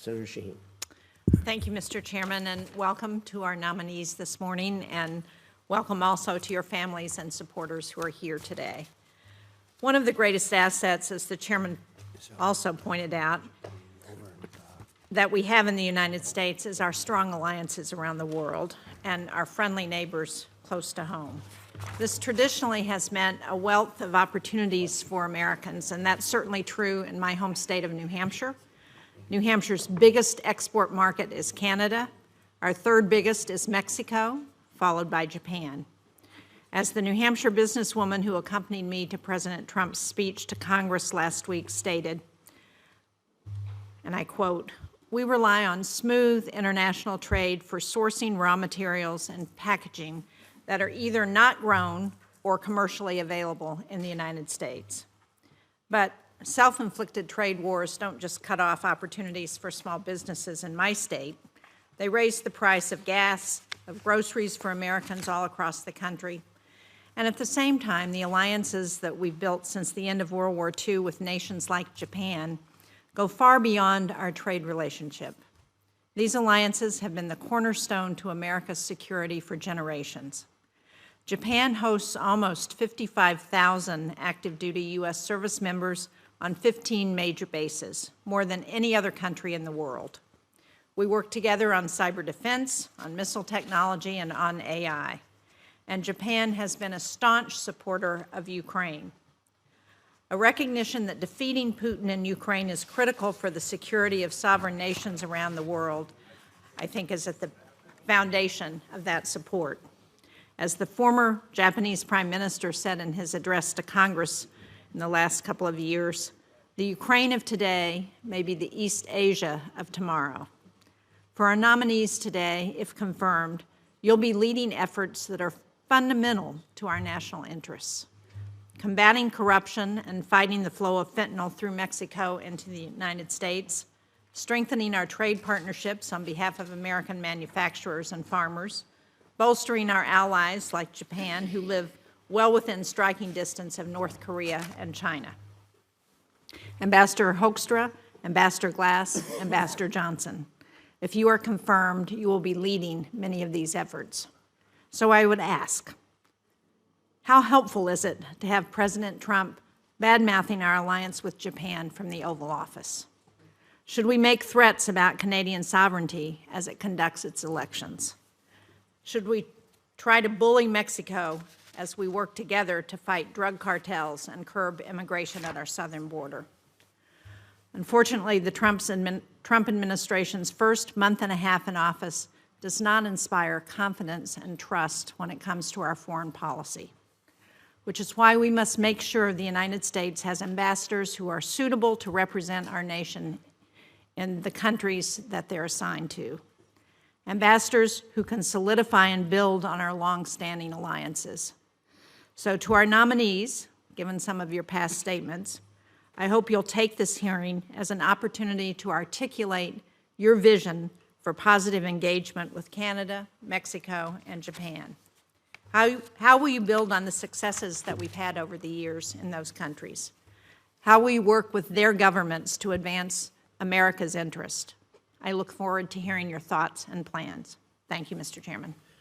Senator Shaheen. Thank you, Mr. Chairman, and welcome to our nominees this morning, and welcome also to your families and supporters who are here today. One of the greatest assets, as the chairman also pointed out, that we have in the United States is our strong alliances around the world and our friendly neighbors close to home. This traditionally has meant a wealth of opportunities for Americans, and that's certainly true in my home state of New Hampshire. New Hampshire's biggest export market is Canada. Our third biggest is Mexico, followed by Japan. As the New Hampshire businesswoman who accompanied me to President Trump's speech to Congress last week stated, and I quote, "We rely on smooth international trade for sourcing raw materials and packaging that are either not grown or commercially available in the United States." But self-inflicted trade wars don't just cut off opportunities for small businesses in my state. They raise the price of gas, of groceries for Americans all across the country. And at the same time, the alliances that we've built since the end of World War II with nations like Japan go far beyond our trade relationship. These alliances have been the cornerstone to America's security for generations. Japan hosts almost 55,000 active-duty U.S. service members on 15 major bases, more than any other country in the world. We work together on cyber defense, on missile technology, and on AI. And Japan has been a staunch supporter of Ukraine. A recognition that defeating Putin in Ukraine is critical for the security of sovereign nations around the world, I think, is at the foundation of that support. As the former Japanese Prime Minister said in his address to Congress in the last couple of years, the Ukraine of today may be the East Asia of tomorrow. For our nominees today, if confirmed, you'll be leading efforts that are fundamental to our national interests. Combating corruption and fighting the flow of fentanyl through Mexico into the United States, strengthening our trade partnerships on behalf of American manufacturers and farmers, bolstering our allies like Japan, who live well within striking distance of North Korea and China. Ambassador Hoekstra, Ambassador Glass, Ambassador Johnson, if you are confirmed, you will be leading many of these efforts. So I would ask, how helpful is it to have President Trump bad-mouthing our alliance with Japan from the Oval Office? Should we make threats about Canadian sovereignty as it conducts its elections? Should we try to bully Mexico as we work together to fight drug cartels and curb immigration at our southern border? Unfortunately, the Trump administration's first month and a half in office does not inspire confidence and trust when it comes to our foreign policy, which is why we must make sure the United States has ambassadors who are suitable to represent our nation in the countries that they're assigned to. Ambassadors who can solidify and build on our long-standing alliances. So to our nominees, given some of your past statements, I hope you'll take this hearing as an opportunity to articulate your vision for positive engagement with Canada, Mexico, and Japan. How will you build on the successes that we've had over the years in those countries? How will you work with their governments to advance America's interest? I look forward to hearing your thoughts and plans. Thank you, Mr. Chairman.